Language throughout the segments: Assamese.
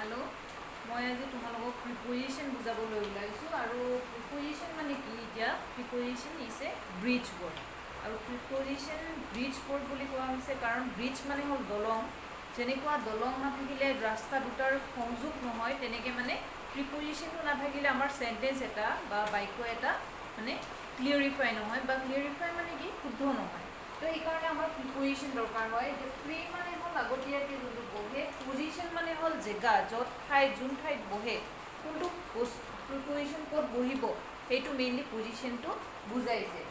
हेलो मैं आज तुम्हारा प्रिपोजिशन बुझाবলৈ ওলাইছো আৰু প্ৰিপজিশ্যন মানে কি এতিয়া preposition is a bridge word আৰু প্ৰিপজিশ্যন ব্ৰিজ ৱৰ্ড বুলি কোৱা হৈছে কাৰণ ব্ৰিজ মানে হ'ল দলং যেনেকুৱা দলং নাথাকিলে ৰাস্তা দুটাৰ সংযোগ নহয় তেনেকৈ মানে প্ৰিপজিশ্যনটো নাথাকিলে আমাৰ সেন্টেন্স এটা বা বাক্য এটা মানে ক্লিয়াৰিফাই নহয় বা ক্লিয়াৰিফাই মানে কি শুদ্ধ নহয় তো এইকাৰণে আমাৰ প্ৰিপজিশ্যন দৰকাৰ হয় যে প্ৰি মানে হ'ল আগতীয়াকৈ যোনটো বহে পজিশ্যন মানে হ'ল জেগা য'ত ঠাইত যোন ঠাইত বহে কোনটো প্ৰিপজিশ্যন ক'ত বহিব সেইটো মেইনলি পজিশ্যনটো বুজাইছে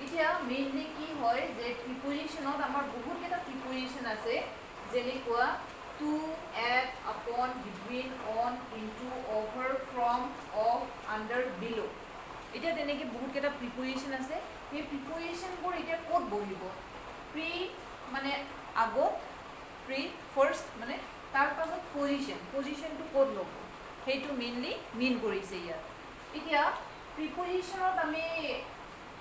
এতিয়া মেইনলি কি হয় যে প্ৰিপজিশ্যনত আমাৰ বহুতকেইটা প্ৰিপজিশ্যন আছে যেনেকুৱা টু এট আপন between on into over from of under বিলো এতিয়া তেনেকৈ বহুতকেইটা প্ৰিপজিশ্যন আছে সেই প্ৰিপজিশ্যনবোৰ এতিয়া ক'ত বহিব প্ৰি মানে আগত প্ৰি ফাৰ্ষ্ট মানে তাৰ পাছত পজিশ্যনটো ক'ত ল'ব সেইটো মেইনলি মিন কৰিছে ইয়াত এতিয়া প্ৰিপজিশ্যনত আমি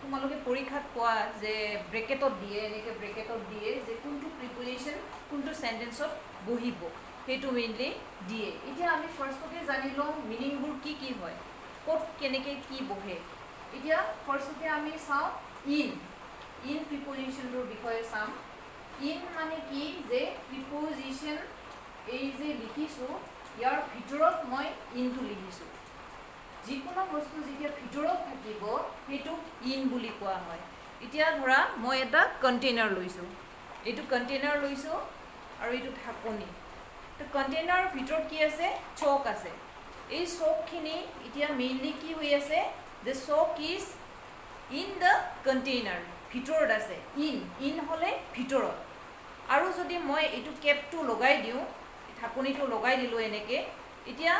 তোমালোকে পৰীক্ষাত পোৱা যে ব্ৰেকেটত দিয়ে এনেকৈ ব্ৰেকেটত দিয়ে যে কোনটো প্ৰিপজিশ্যন কোনটো সেন্টেন্সত বহিব সেইটো মেইনলি দিয়ে এতিয়া আমি ফাৰ্ষ্টতে জানি লওঁ মিনিংবোৰ কি কি হয় ক'ত কেনেকৈ কি বহে এতিয়া ফাৰ্ষ্টতে আমি চাওঁ ইন প্ৰিপজিশ্যনটোৰ বিষয়ে চাম ইন মানে কি যে প্ৰিপজিশ্যন এই যে লিখিছোঁ ইয়াৰ ভিতৰত মই ইনটো লিখিছোঁ যিকোনো বস্তু যেতিয়া ভিতৰত থাকিব সেইটো ইন বুলি কোৱা হয় এতিয়া ধৰা মই এটা কণ্টেইনাৰ লৈছোঁ এইটো কণ্টেইনাৰ লৈছোঁ আৰু এইটো ঢাকনি তো কণ্টেইনাৰৰ ভিতৰত কি আছে চক আছে এই চকখিনি এতিয়া মেইনলি কি হৈ আছে the sock is in the container ভিতৰত আছে ইন হ'লে ভিতৰত আৰু যদি মই এইটো কেপটো লগাই দিওঁ ঢাকনিটো লগাই দিলোঁ এনেকৈ এতিয়া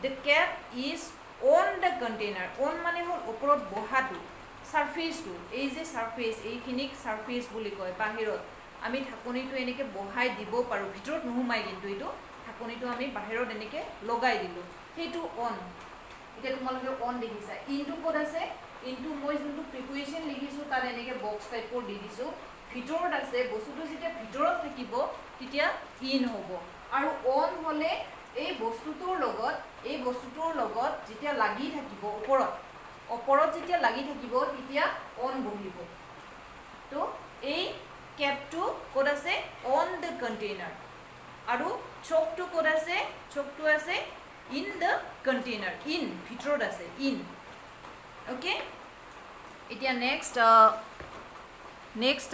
the cap is on the container on মানে হ'ল ওপৰত বহাটো ছাৰ্ফেচটো এই যে ছাৰ্ফেচ এইখিনিক ছাৰ্ফেচ বুলি কয় বাহিৰত আমি ঢাকনিটো এনেকৈ বহাই দিব পাৰোঁ ভিতৰত নোসোমাই কিন্তু এইটো ঢাকনিটো আমি বাহিৰত এনেকৈ লগাই দিলোঁ সেইটো অন এতিয়া তোমালোকে অন দেখিছা ইনটো ক'ত আছে ইনটো মই যোনটো প্ৰিপজিশ্যন লিখিছোঁ তাত এনেকৈ বক্স টাইপৰ দি দিছোঁ ভিতৰত আছে বস্তুটো যেতিয়া ভিতৰত থাকিব তেতিয়া ইন হ'ব আৰু অন হ'লে এই বস্তুটোৰ লগত যেতিয়া লাগি থাকিব ওপৰত যেতিয়া লাগি থাকিব তেতিয়া অন বহিব তো এই কেপটো ক'ত আছে অন দ্য কণ্টেইনাৰ আৰু চকটো ক'ত আছে চকটো আছে in the container in ভিতৰত আছে in ওকে এতিয়া নেক্সট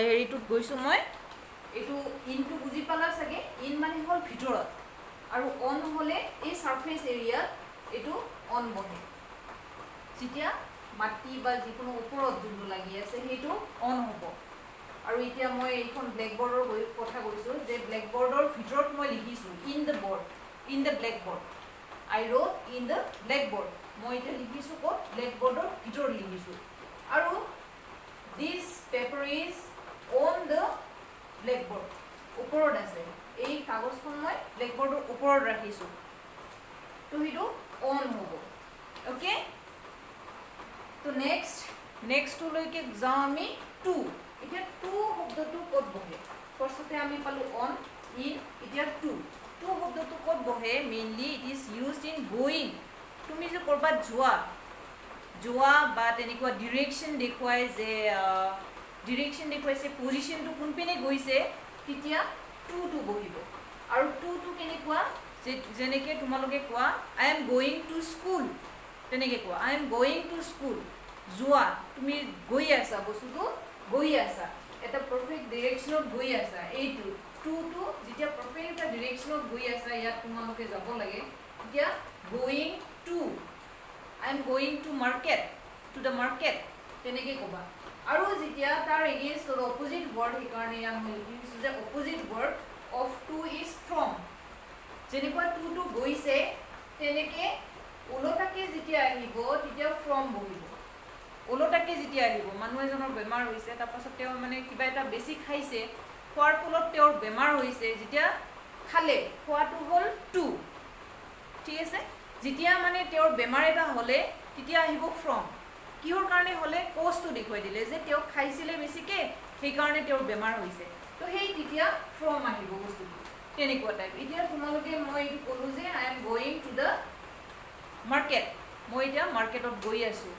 হেৰিটোত গৈছোঁ মই এইটো ইনটো বুজি পালা চাগে ইন মানে হ'ল ভিতৰত আৰু অন হ'লে এই ছাৰ্ফেচ এৰিয়াত এইটো অন বহে যেতিয়া মাটি বা যিকোনো ওপৰত যোনটো লাগি আছে সেইটো অন হ'ব আৰু এতিয়া মই এইখন ব্লেকবৰ্ডৰ কথা কৈছোঁ যে ব্লেকবৰ্ডৰ ভিতৰত মই লিখিছোঁ in the blackboard I wrote in the blackboard মই এটা লিখিছোঁ ক'ত ব্লেকবৰ্ডৰ ভিতৰত লিখিছোঁ আৰু this paper is on the blackboard ওপৰত আছে এই কাগজখন মই ব্লেকবৰ্ডৰ ওপৰত ৰাখিছোঁ তো সেইটো অন হ'ব অ'কে তো নেক্সটলৈকে যাওঁ আমি টু এতিয়া টু শব্দটো ক'ত বহে ফাৰ্ষ্টতে আমি পালোঁ অন ইন এতিয়া টু শব্দটো ক'ত বহে mainly it is used in going তুমি যে ক'ৰবাত যোৱা বা তেনেকুৱা ডিৰেকশ্যন দেখুৱাইছে পজিশ্যনটো কোনপিনে গৈছে তেতিয়া টুটো বহিব আৰু টুটো কেনেকুৱা যেনেকৈ তোমালোকে কোৱা I am going to school তেনেকৈ কোৱা I am going to school যোৱা তুমি গৈ আছা বস্তুটো গৈ আছা এটা পাৰফেক্ট ডিৰেকশ্যনত গৈ আছা এইটো টুটো যেতিয়া পাৰফেক্ট এটা ডিৰেকশ্যনত গৈ আছা ইয়াত তোমালোকে যাব লাগে তেতিয়া going to I am going to the market তেনেকৈ ক'বা আৰু যেতিয়া তাৰ এগেইনষ্টত অপজিট ৱৰ্ড সেইকাৰণে ইয়াত মই লিখিছোঁ যে opposite word of to is from যেনেকুৱা টুটো গৈছে তেনেকৈ ওলোটাকৈ যেতিয়া আহিব তেতিয়া ফ্ৰম বহিব ওলোটাকৈ যেতিয়া আহিব মানুহ এজনৰ বেমাৰ হৈছে তাৰপাছত তেওঁ মানে কিবা এটা বেছি খাইছে খোৱাৰ ফলত তেওঁৰ বেমাৰ হৈছে যেতিয়া খালে খোৱাটো হ'ল টু ঠিক আছে যেতিয়া মানে তেওঁৰ বেমাৰ এটা হ'লে তেতিয়া আহিব ফ্ৰম কিহৰ কাৰণে হ'লে কজটো দেখুৱাই দিলে যে তেওঁ খাইছিলে বেছিকৈ সেইকাৰণে তেওঁৰ বেমাৰ হৈছে তো সেই তেতিয়া ফ্ৰম আহিব বস্তুটো তেনেকুৱা টাইপ এতিয়া তোমালোকে মই এইটো ক'লোঁ যে I am going to the market মই এতিয়া মাৰ্কেটত গৈ আছোঁ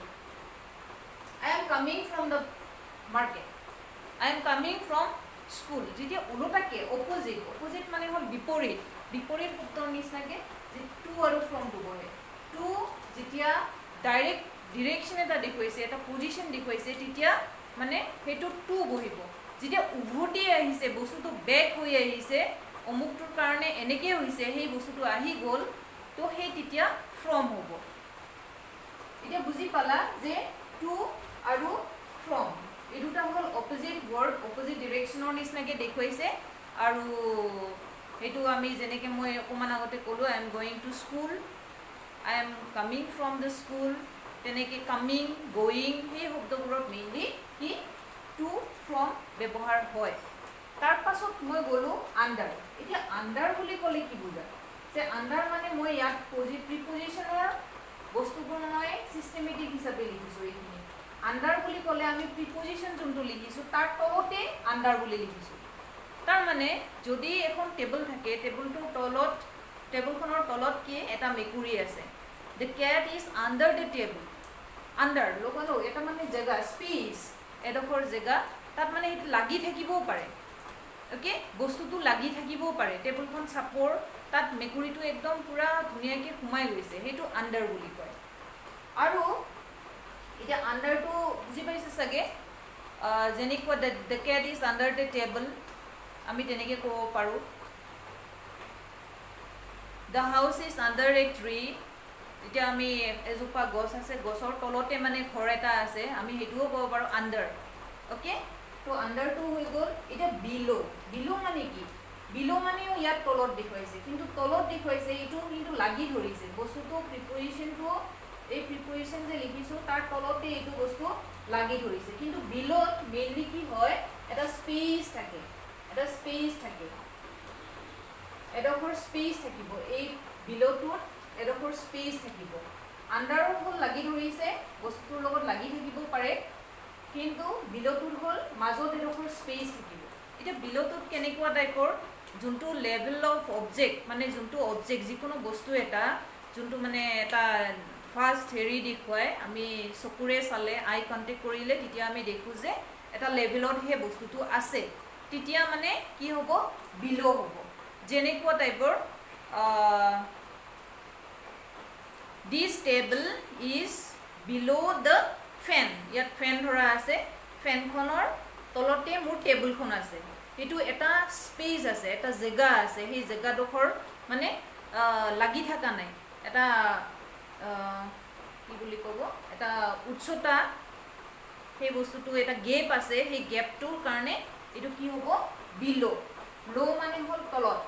I am coming from the market I am coming from school যেতিয়া ওলোটাকে অপজিট মানে হ'ল বিপৰীত শব্দৰ নিচিনাকৈ যে টু আৰু ফ্ৰমটো বহে টু যেতিয়া ডাইৰেক্ট ডিৰেকশ্যন এটা দেখুৱাইছে এটা পজিশ্যন দেখুৱাইছে তেতিয়া মানে সেইটো টু বহিব যেতিয়া উভতি আহিছে বস্তুটো বেক হৈ আহিছে অমুকটোৰ কাৰণে এনেকৈ হৈছে সেই বস্তুটো আহি গ'ল তো সেই তেতিয়া ফ্ৰম হ'ব এতিয়া বুজি পালা যে টু আৰু ফ্ৰম এই দুটা হ'ল অপজিট ৱৰ্ড অপজিট ডিৰেকশ্যনৰ নিচিনাকৈ দেখুৱাইছে আৰু সেইটো আমি যেনেকৈ মই অকণমান আগতে ক'লোঁ I am going to school I am coming from the school তেনেকৈ কামিং গোয়িং সেই শব্দবোৰত মেইনলি কি টু ফ্ৰম ব্যৱহাৰ হয় তাৰ পাছত মই গ'লোঁ আণ্ডাৰ এতিয়া আণ্ডাৰ বুলি ক'লে কি বুজা যে আণ্ডাৰ মানে মই ইয়াত প্ৰিপজিশ্যনৰ বস্তুবোৰ মই চিষ্টেমেটিক হিচাপে লিখিছোঁ এইখিনি আণ্ডাৰ বুলি ক'লে আমি প্ৰিপজিশ্যন যোনটো লিখিছোঁ তাৰ তলতে আণ্ডাৰ বুলি লিখিছোঁ তাৰমানে যদি এখন টেবুল থাকে টেবুলখনৰ তলত কি এটা মেকুৰী আছে the cat is under the table under লগালোঁ এটা মানে জেগা স্পেচ এডোখৰ জেগা তাত মানে সেইটো লাগি থাকিবও পাৰে অ'কে বস্তুটো লাগি থাকিবও পাৰে টেবুলখন চাপৰ তাত মেকুৰীটো একদম পূৰা ধুনীয়াকৈ সোমাই গৈছে সেইটো আণ্ডাৰ বুলি কয় আৰু এতিয়া আণ্ডাৰটো বুজি পাইছে চাগে যেনেকুৱা the cat is under the table আমি তেনেকৈ ক'ব পাৰোঁ the house is under a tree এতিয়া আমি এজোপা গছ আছে গছৰ তলতে মানে ঘৰ এটা আছে আমি সেইটোও ক'ব পাৰোঁ আণ্ডাৰ অ'কে তো আণ্ডাৰটো হৈ গ'ল এতিয়া বিল' মানে কি বিল' মানেও ইয়াত তলত দেখুৱাইছে কিন্তু তলত দেখুৱাইছে এইটো কিন্তু লাগি ধৰিছে বস্তুটো প্ৰিপজিশ্যনটো এই প্ৰিপজিশ্যন যে লিখিছোঁ তাৰ তলতে এইটো বস্তু লাগি ধৰিছে কিন্তু বিলত মেইনলি কি হয় এটা স্পেচ থাকে এডোখৰ স্পেচ থাকিব এই বিলটোত এডোখৰ স্পেচ থাকিব আণ্ডাৰো হ'ল লাগি ধৰিছে বস্তুটোৰ লগত লাগি থাকিব পাৰে কিন্তু বিলটোত হ'ল মাজত এডোখৰ স্পেচ থাকিব এতিয়া বিলটোত কেনেকুৱা টাইপৰ যোনটো লেভেল অফ অবজেক্ট মানে যোনটো অবজেক্ট যিকোনো বস্তু এটা যোনটো মানে এটা ফাৰ্ষ্ট হেৰি দেখুৱাই আমি চকুৰে চালে আই কণ্টেক্ট কৰিলে তেতিয়া আমি দেখোঁ যে এটা লেভেলত সেই বস্তুটো আছে তেতিয়া মানে কি হ'ব বিল' হ'ব যেনেকুৱা টাইপৰ দিছ টেবল ইজ বিল' দ্য ফেন ইয়াত ফেন ধৰা আছে ফেনখনৰ তলতে মোৰ টেবুলখন আছে সেইটো এটা স্পেচ আছে এটা জেগা আছে সেই জেগাডোখৰ মানে লাগি থকা নাই এটা কি বুলি ক'ব এটা উচ্চতা সেই বস্তুটো এটা গেপ আছে সেই গেপটোৰ কাৰণে এইটো কি হ'ব ল' মানে হ'ল তলত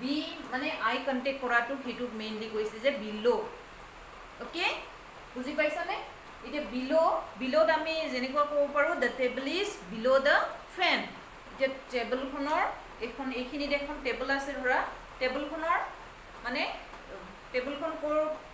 বি মানে আই কণ্টেক্ট কৰাটো সেইটোক মেইনলি কৈছে যে বিল' অ'কে বুজি পাইছানে এতিয়া বিলত আমি যেনেকুৱা ক'ব পাৰোঁ the table is below' the fan এতিয়া টেবুলখনৰ এইখিনিত এখন টেবুল আছে ধৰা টেবুলখনৰ মানে টেবুলখন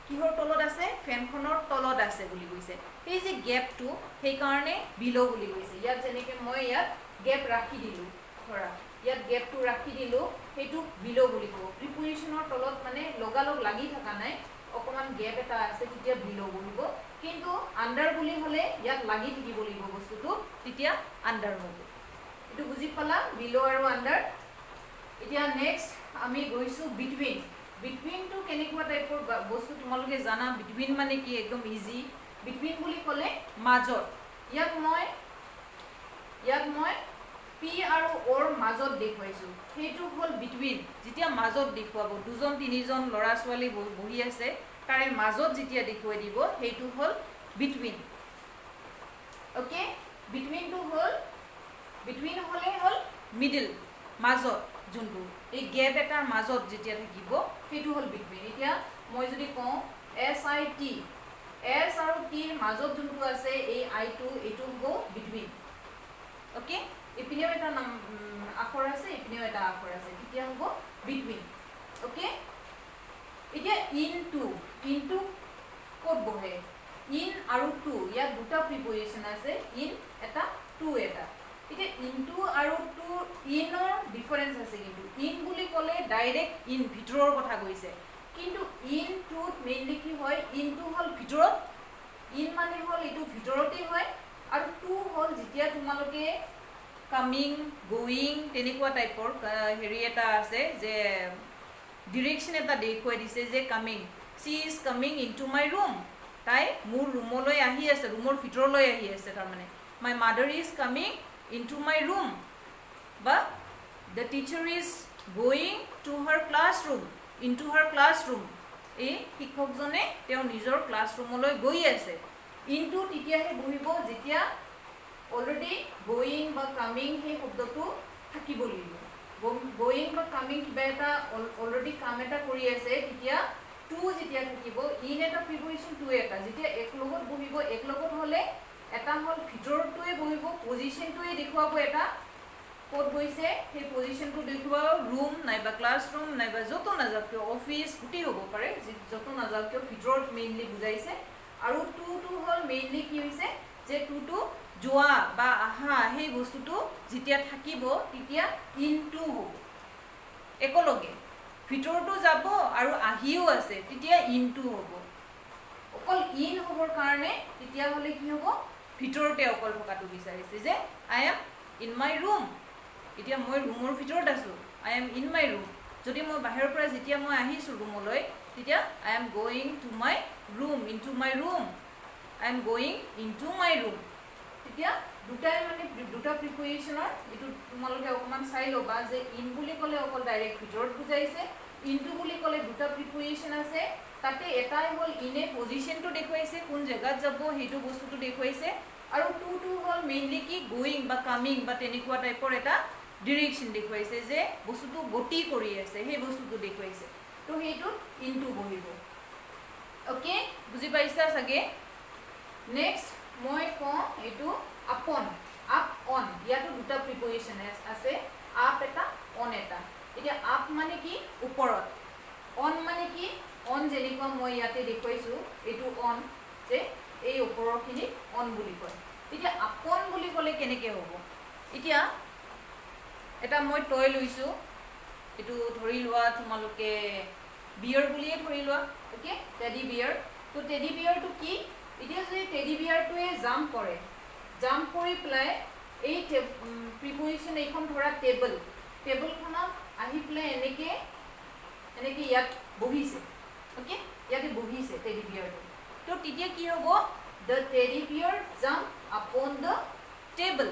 কিহৰ তলত আছে ফেনখনৰ তলত আছে বুলি কৈছে সেই যে গেপটো সেইকাৰণে বিল' বুলি কৈছে ইয়াত যেনেকৈ মই ইয়াত গেপ ৰাখি দিলোঁ ধৰা ইয়াত গেপটো ৰাখি দিলোঁ সেইটো বিল' বুলি ক'ব প্ৰিপজিশ্যনৰ তলত মানে লগালগ লাগি থকা নাই অকণমান গেপ এটা আছে তেতিয়া বিল' বহিব কিন্তু আণ্ডাৰ বুলি হ'লে ইয়াত লাগি থাকিব লাগিব বস্তুটো তেতিয়া আণ্ডাৰ হ'ব এইটো বুজি পালা বিল' আৰু আণ্ডাৰ এতিয়া নেক্সট আমি গৈছোঁ বিটুইনটো কেনেকুৱা টাইপৰ বস্তু তোমালোকে জানা বিটুইন মানে কি একদম ইজি বিটুইন বুলি ক'লে মাজত ইয়াত মই পি আৰু অ'ৰ মাজত দেখুৱাইছোঁ সেইটো হ'ল বিটুইন যেতিয়া মাজত দেখুৱাব দুজন তিনিজন ল'ৰা ছোৱালী বহি আছে তাৰে মাজত যেতিয়া দেখুৱাই দিব সেইটো হ'ল বিটুইন অ'কে বিটুইন হ'লে হ'ল মিডিল মাজত যোনটো এই গেপ এটাৰ মাজত যেতিয়া থাকিব সেইটো হ'ল বিটুইন এতিয়া মই যদি কওঁ এছ আৰু টিৰ মাজত যোনটো আছে এই আইটো এইটো হ'ব বিটুইন অ'কে ইপিনেও এটা আখৰ আছে ইপিনেও এটা আখৰ আছে তেতিয়া হ'ব বিটুইন অ'কে এতিয়া ইনটু ক'ত বহে ইন আৰু টু ইয়াত দুটা প্ৰিপজিশ্যন আছে ইন এটা টু এটা এতিয়া ইনটু আৰু টু ইনৰ ডিফাৰেঞ্চ আছে কিন্তু ইন বুলি ক'লে ডাইৰেক্ট ইন ভিতৰৰ কথা কৈছে কিন্তু ইনটোত মেইনলি কি হয় ইনটো হ'ল ভিতৰত ইন মানে হ'ল এইটো ভিতৰতে হয় আৰু টু হ'ল যেতিয়া তোমালোকে কামিং গোয়িং তেনেকুৱা টাইপৰ হেৰি এটা আছে যে ডিৰেকশ্যন এটা দেখুৱাই দিছে যে coming C is coming into my room তাই মোৰ ৰুমলৈ আহি আছে ৰুমৰ ভিতৰলৈ আহি আছে তাৰমানে my mother is coming into my room বা the teacher is going to her classroom into her classroom এই শিক্ষকজনে তেওঁ নিজৰ ক্লাছৰুমলৈ গৈ আছে ইনটু তেতিয়াহে বহিব যেতিয়া অলৰেডি গোয়িং বা কামিং সেই শব্দটো থাকিব লাগিব গোয়িং বা কামিং কিবা এটা অলৰেডি কাম এটা কৰি আছে তেতিয়া টু যেতিয়া থাকিব ইন এটা প্ৰিপজিশ্যন টু এটা যেতিয়া এক লগত বহিব এক লগত হ'লে এটা হ'ল ভিতৰটোৱে বহিব পজিশ্যনটোৱে দেখুৱাব এটা ক'ত গৈছে সেই পজিশ্যনটো দেখুৱাব ৰুম নাইবা ক্লাছৰুম নাইবা য'তো নাযাওক কিয় অফিচ গোটেই হ'ব পাৰে য'তো নাযাওক কিয় ভিতৰত মেইনলি বুজাইছে আৰু টুটো হ'ল মেইনলি কি হৈছে যে টুটো যোৱা বা আহা সেই বস্তুটো যেতিয়া থাকিব তেতিয়া ইনটু হ'ব একেলগে ভিতৰটো যাব আৰু আহিও আছে তেতিয়া ইনটু হ'ব অকল ইন হ'বৰ কাৰণে তেতিয়াহ'লে কি হ'ব ভিতৰতে অকল থকাটো বিচাৰিছে যে I am in my room এতিয়া মই ৰুমৰ ভিতৰত আছোঁ I am in my room যদি মই বাহিৰৰ পৰা যেতিয়া মই আহিছোঁ ৰুমলৈ তেতিয়া I am going to my room into my room I am going into my room তেতিয়া দুটাই মানে দুটা প্ৰিপজিশ্যনৰ এইটো তোমালোকে অকণমান চাই ল'বা যে ইন বুলি ক'লে অকল ডাইৰেক্ট ভিতৰত বুজাইছে ইনটু বুলি ক'লে দুটা প্ৰিপজিশ্যন আছে তাতে এটাই হ'ল ইনে পজিশ্যনটো দেখুৱাইছে কোন জেগাত যাব সেইটো বস্তুটো দেখুৱাইছে আৰু টুটো হ'ল মেইনলি কি গোয়িং বা কামিং বা তেনেকুৱা টাইপৰ এটা ডিৰেকশ্যন দেখুৱাইছে যে বস্তুটো গতি কৰি আছে সেই বস্তুটো দেখুৱাইছে তো সেইটোত ইনটু বহিব অ'কে বুজি পাইছা চাগে নেক্সট মই কওঁ এইটো আপন আপ অন ইয়াতো দুটা প্ৰিপজিশ্যন আছে আপ এটা অন এটা এতিয়া আপ মানে কি ওপৰত অন মানে কি অন যেনেকুৱা মই ইয়াতে দেখুৱাইছোঁ এইটো অন যে এই ওপৰৰখিনিক অন বুলি কয় এতিয়া আপন বুলি ক'লে কেনেকৈ হ'ব এতিয়া এটা মই টয় লৈছোঁ এইটো ধৰি লোৱা তোমালোকে বিয়াৰ বুলিয়ে ধৰি লোৱা অ'কে টেডি বিয়াৰ তো টেডি বিয়াৰটো কি এতিয়া যদি টেডি বিয়াৰটোৱে জাম্প কৰে জাম্প কৰি পেলাই এই প্ৰিপজিশ্যন এইখন ধৰা টেবুলখনত আহি পেলাই এনেকৈ ইয়াত বহিছে অ'কে ইয়াতে বহিছে টেডি বিয়াৰটো তো তেতিয়া কি হ'ব দ্য টেডি বিয়াৰ jump upon the table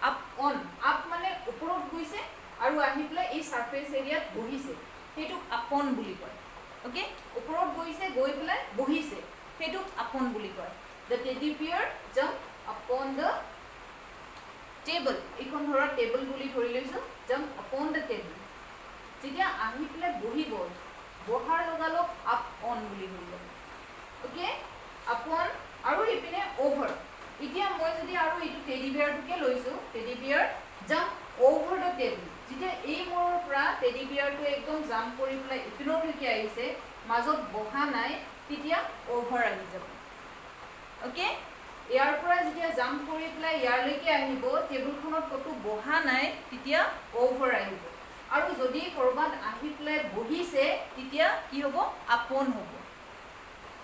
up on up মানে ওপৰত গৈছে আৰু আহি পেলাই এই ছাৰ্ফেচ এৰিয়াত বহিছে সেইটোক আপন বুলি কয় অ'কে ওপৰত গৈছে গৈ পেলাই বহিছে সেইটোক আপন বুলি কয় দ্য টেডি বিয়াৰ জাম্প আপন দ্য টেবল এইখন ধৰা টেবল বুলি ধৰি লৈছোঁ জাম্প আপন দ্য টেবল যেতিয়া আহি পেলাই বহিব বহাৰ লগালগ আপ অন বুলি ধৰি ল'ব অ'কে আপন আৰু ইপিনে অ'ভাৰ এতিয়া মই যদি আৰু এইটো টেডি বিয়াৰটোকে লৈছোঁ টেডি বিয়াৰ জাম্প অ'ভাৰ দ্য টেবল যেতিয়া এই মূৰৰ পৰা টেডি বিয়াৰটো একদম জাম্প কৰি পেলাই ইপিনলৈকে আহিছে মাজত বহা নাই তেতিয়া অ'ভাৰ আহি যাব অ'কে ইয়াৰ পৰা যেতিয়া জাম্প কৰি পেলাই ইয়াৰলৈকে আহিব টেবুলখনত ক'তো বহা নাই তেতিয়া অ'ভাৰ আহিব আৰু যদি ক'ৰবাত আহি পেলাই বহিছে তেতিয়া কি হ'ব আপন হ'ব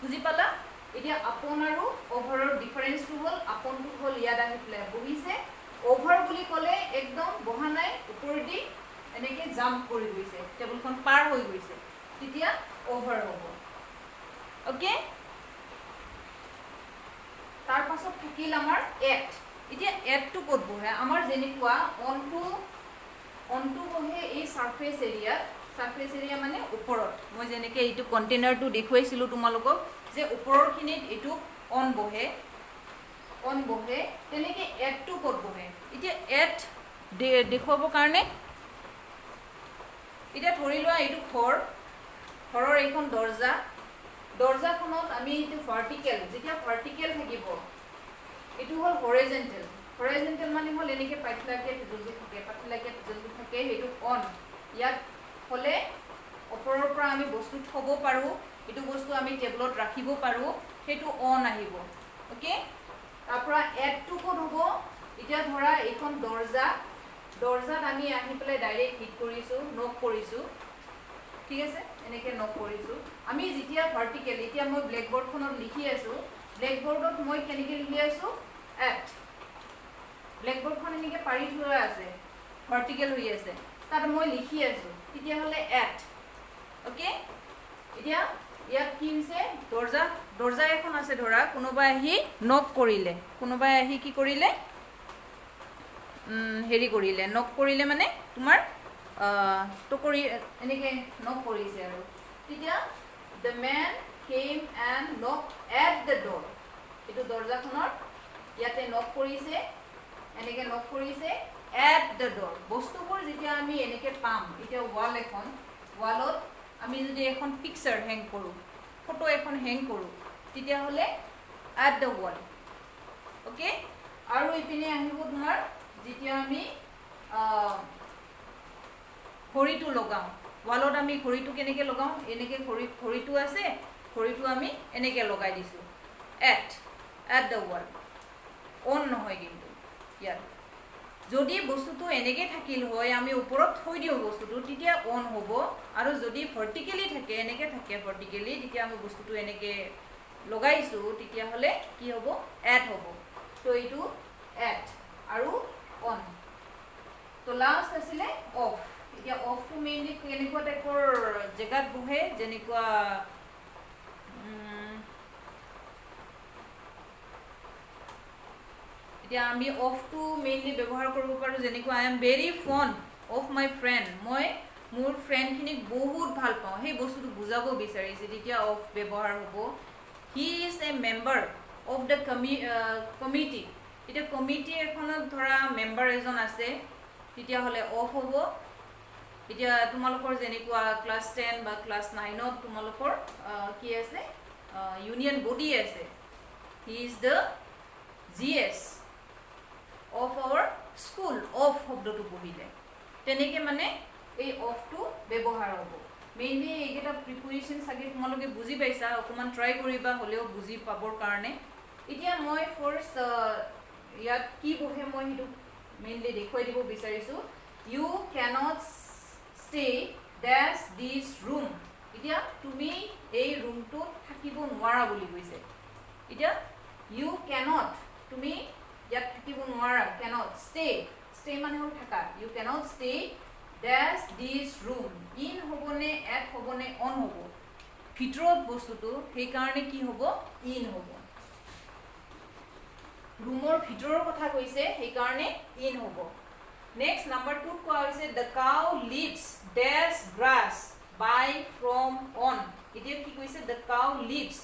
বুজি পালা এতিয়া আপন আৰু অ'ভাৰৰ ডিফাৰেঞ্চটো হ'ল আপনটো হ'ল ইয়াত আহি পেলাই বহিছে অ'ভাৰ বুলি ক'লে একদম বহা নাই ওপৰেদি এনেকৈ জাম্প কৰি গৈছে টেবুলখন পাৰ হৈ গৈছে তেতিয়া অ'ভাৰ হ'ব অ'কে তাৰ পাছত থাকিল আমাৰ এট এতিয়া এটটো ক'ত বহে আমাৰ যেনেকুৱা অনটো বহে এই ছাৰ্ফেচ এৰিয়া মানে ওপৰত মই যেনেকৈ এইটো কণ্টেইনাৰটো দেখুৱাইছিলোঁ তোমালোকক যে ওপৰৰখিনিত এইটো অন বহে তেনেকৈ এটটো ক'ত বহে এতিয়া এট দেখুৱাবৰ কাৰণে এতিয়া ধৰি লোৱা এইটো ঘৰৰ এইখন দৰ্জাখনত আমি এইটো ভাৰ্টিকেল যেতিয়া ভাৰ্টিকেল থাকিব এইটো হ'ল হৰাইজেণ্টেল মানে হ'ল এনেকৈ পাতলাকৈ জ্বলি থাকে সেইটো অন ইয়াত হ'লে ওপৰৰ পৰা আমি বস্তু থ'ব পাৰোঁ এইটো বস্তু আমি টেবুলত ৰাখিব পাৰোঁ সেইটো অন আহিব অ'কে তাৰপৰা এডটো ক'ত হ'ব এতিয়া ধৰা এইখন দৰ্জাত আমি আহি পেলাই ডাইৰেক্ট হিট কৰিছোঁ, নক কৰিছোঁ, ঠিক আছে, এনেকৈ নক কৰিছোঁ। আমি যেতিয়া ভাৰ্টিকেল, এতিয়া মই ব্লেকবৰ্ডখনত লিখি আছোঁ, ব্লেকবৰ্ডত মই কেনেকৈ লিখি আছোঁ, এট। ব্লেকবৰ্ডখন এনেকৈ পাৰি থোৱা আছে, ভাৰ্টিকেল হৈ আছে, তাত মই লিখি আছোঁ, তেতিয়াহ'লে এট, অ'কে। এতিয়া ইয়াত কি হৈছে, দৰ্জা এখন আছে ধৰা, কোনোবাই আহি নক কৰিলে, কোনোবাই আহি কি কৰিলে, হেৰি কৰিলে, নক কৰিলে মানে তোমাৰ টকৰি এনেকৈ নক কৰিছে আৰু তেতিয়া দ্য মেন কেম এণ্ড নক এট দ্য ড'ৰ। এইটো দৰ্জাখনৰ ইয়াতে নক কৰিছে, এনেকৈ নক কৰিছে এট দ্য ড'ৰ। বস্তুবোৰ যেতিয়া আমি এনেকৈ পাম, এতিয়া ৱাল এখন, ৱালত আমি যদি এখন পিকচাৰ হেং কৰোঁ, ফটো এখন হেং কৰোঁ, তেতিয়াহ'লে এট দ্য ৱাল, অ'কে। আৰু ইপিনে আহিব তোমাৰ যেতিয়া আমি ঘড়ীটো লগাওঁ, ৱালত আমি ঘড়ীটো কেনেকৈ লগাওঁ, এনেকৈ ঘড়ীটো আছে, ঘড়ীটো আমি এনেকৈ লগাই দিছোঁ, এট দ্য ৱাল, অন নহয় কিন্তু ইয়াত। যদি বস্তুটো এনেকৈ থাকিল হয়, আমি ওপৰত থৈ দিওঁ বস্তুটো, তেতিয়া অন হ'ব। আৰু যদি ভাৰ্টিকেলি থাকে, এনেকৈ থাকে ভাৰ্টিকেলি, তেতিয়া আমি বস্তুটো এনেকৈ লগাইছোঁ, তেতিয়াহ'লে কি হ'ব, এট হ'ব। তো এইটো এট আৰু অন। তো লাষ্ট আছিলে অফ। এতিয়া অফটো মেইনলি কেনেকুৱা টাইপৰ জেগাত বহে, যেনেকুৱা এতিয়া আমি অফটো মেইনলি ব্যৱহাৰ কৰিব পাৰোঁ, যেনেকুৱা I am very fund of my friend, মই মোৰ ফ্ৰেণ্ডখিনিক বহুত ভাল পাওঁ, সেই বস্তুটো বুজাব বিচাৰিছে, তেতিয়া অফ ব্যৱহাৰ হ'ব। He is a member of the committee, এতিয়া কমিটি এখনত ধৰা মেম্বাৰ এজন আছে, তেতিয়াহ'লে অফ হ'ব। এতিয়া তোমালোকৰ যেনেকুৱা ক্লাছ 10 বা ক্লাছ 9ত তোমালোকৰ কি আছে, ইউনিয়ন বডি আছে, he is the GS of our school, of শব্দটো পঢ়িলে তেনেকৈ মানে এই অফটো ব্যৱহাৰ হ'ব। মেইনলি এইকেইটা প্ৰিপ'জিশ্যন চাগে তোমালোকে বুজি পাইছা, অকণমান ট্ৰাই কৰিবা হ'লেও বুজি পাবৰ কাৰণে। এতিয়া মই ফাৰ্ষ্ট ইয়াত কি বহে মই সেইটো মেইনলি দেখুৱাই দিব বিচাৰিছোঁ। U cannot stay dash this room, এতিয়া তুমি এই ৰুমটোত থাকিব নোৱাৰা বুলি কৈছে। এতিয়া ইউ কেনট, তুমি ইয়াত থাকিব নোৱাৰা, কেনট ষ্টে মানে হ'ল থাকা, you cannot stay dash this room, in হ'বনে এট হ'বনে অন হ'ব, ভিতৰত বস্তুটো, সেইকাৰণে কি হ'ব, ইন হ'ব। ৰুমৰ ভিতৰৰ কথা কৈছে, সেইকাৰণে ইন হ'ব। নেক্সট নাম্বাৰ 2 কোৱা হৈছে the cow lives dash grass by from on. এতিয়া কি কৈছে, দ্য কাউ লিভছ,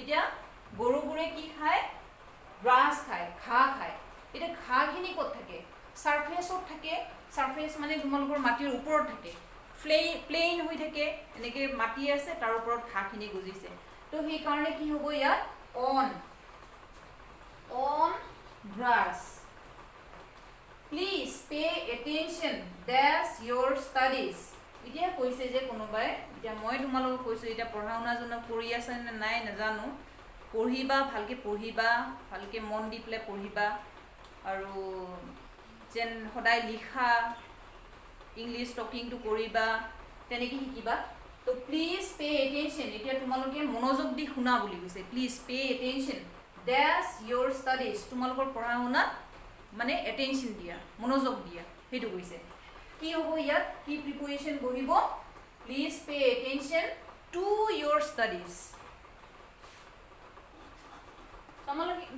এতিয়া গৰুবোৰে কি খায়, গ্ৰাছ খায়, ঘাঁহ খায়। এতিয়া ঘাঁহখিনি ক'ত থাকে, ছাৰফেচত থাকে, ছাৰফেচ মানে তোমালোকৰ মাটিৰ ওপৰত থাকে, প্লেইন হৈ থাকে, এনেকৈ মাটি আছে, তাৰ ওপৰত ঘাঁহখিনি গজিছে, তো সেইকাৰণে কি হ'ব ইয়াত, on grass. Please pay attention dash your studies, এতিয়া কৈছে যে কোনোবাই, এতিয়া মই তোমালোকক কৈছোঁ, এতিয়া পঢ়া শুনা জনক কৰি আছে নে নাই নাজানো, পঢ়িবা, ভালকৈ পঢ়িবা, ভালকৈ মন দি পেলাই পঢ়িবা, আৰু যেন সদায় লিখা, ইংলিছ টকিংটো কৰিবা, তেনেকৈ শিকিবা। তো প্লিজ পে এটেনশ্যন, এতিয়া তোমালোকে মনোযোগ দি শুনা বুলি কৈছে, please pay attention dash your studies, তোমালোকৰ পঢ়া শুনাত মানে এটেনশ্যন দিয়া, মনোযোগ দিয়া, সেইটো কৈছে। কি হ'ব ইয়াত, কি প্ৰিপ'জিশ্যন বহিব, please pay attention to your studies.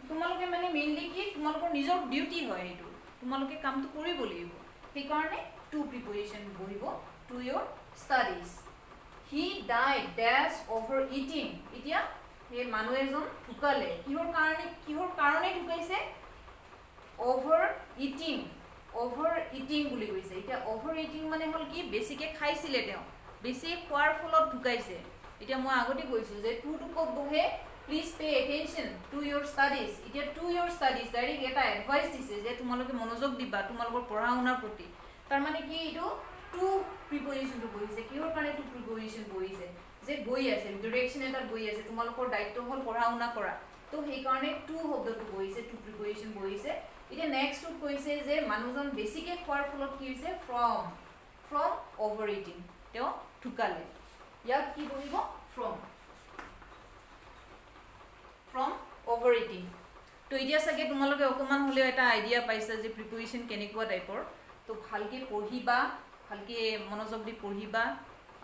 তোমালোকে মানে মেইনলি কি, তোমালোকৰ নিজৰ ডিউটি হয়, সেইটো তোমালোকে কামটো কৰিব লাগিব, সেইকাৰণে টু প্ৰিপ'জিশ্যন বহিব, to your studies. He died dash overeating, এতিয়া সেই মানুহ এজন ঢুকালে, কিহৰ কাৰণে ঢুকাইছে, অভাৰ ইটিং বুলি কৈছে। এতিয়া অভাৰ ইটিং মানে হ'ল কি, বেছিকৈ খাইছিলে তেওঁ, বেছি খোৱাৰ ফলত ঢুকাইছে। এতিয়া মই আগতে কৈছোঁ যে টুটো ক'ত বহে, please pay attention to your studies. এতিয়া টু ইয়'ৰ ষ্টাডিজ ডাইৰেক্ট এটা এডভাইচ দিছে যে তোমালোকে মনোযোগ দিবা তোমালোকৰ পঢ়া শুনাৰ প্ৰতি, তাৰমানে কি, এইটো টু প্ৰিপ'জিশ্যনটো বহিছে, কিহৰ কাৰণে টু প্ৰিপ'জিশ্যন বহিছে, যে গৈ আছে, ডিৰেকশ্যন এটাত গৈ আছে, তোমালোকৰ দায়িত্ব হ'ল পঢ়া শুনা কৰা, তো সেইকাৰণে টু শব্দটো বহিছে, টু প্ৰিপ'জিশ্যন বহিছে। এতিয়া নেক্সটত কৈছে যে মানুহজন বেছিকৈ খোৱাৰ ফলত কি হৈছে ফ্ৰম অভাৰ ইটিং তেওঁ ঢুকালে ইয়াত কি বহিব ফ্ৰম অভাৰ ইটিং তো এতিয়া চাগে তোমালোকে অকণমান হ'লেও এটা আইডিয়া পাইছা যে প্ৰিপজিশ্যন কেনেকুৱা টাইপৰ তো ভালকৈ পঢ়িবা ভালকৈ মনোযোগ দি পঢ়িবা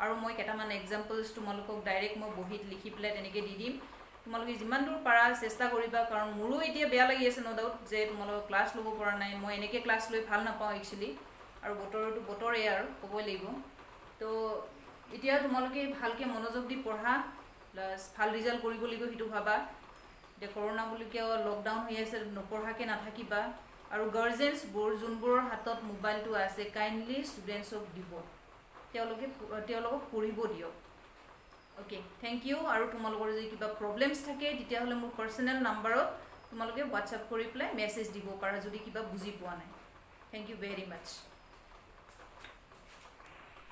আৰু মই কেইটামান এক্সাম্পলছ তোমালোকক ডাইৰেক্ট মই বহীত লিখি পেলাই তেনেকৈ দি দিম তোমালোকে যিমান দূৰ পাৰা চেষ্টা কৰিবা কাৰণ মোৰো এতিয়া বেয়া লাগি আছে ন' ডাউট যে তোমালোকক ক্লাছ ল'ব পৰা নাই মই এনেকৈ ক্লাছ লৈ ভাল নাপাওঁ একচুৱেলি আৰু বতৰটো বতৰেই আৰু ক'বই লাগিব তো এতিয়া তোমালোকে ভালকৈ মনোযোগ দি পঢ়া প্লাছ ভাল ৰিজাল্ট কৰিব লাগিব সেইটো ভাবা এতিয়া কৰোণা বুলি কিয় লকডাউন হৈ আছে নপঢ়াকৈ নাথাকিবা আৰু গাৰ্জেন্সবোৰ যোনবোৰৰ হাতত মোবাইলটো আছে কাইণ্ডলি ষ্টুডেণ্টছক দিব তেওঁলোকক পঢ়িব দিয়ক অ'কে থেংক ইউ আৰু তোমালোকৰ যদি কিবা প্ৰব্লেমছ থাকে তেতিয়াহ'লে মোৰ পাৰ্চনেল নাম্বাৰত তোমালোকে হোৱাটছআপ কৰি পেলাই মেছেজ দিব পাৰা যদি কিবা বুজি পোৱা নাই থেংক ইউ ভেৰি মাছ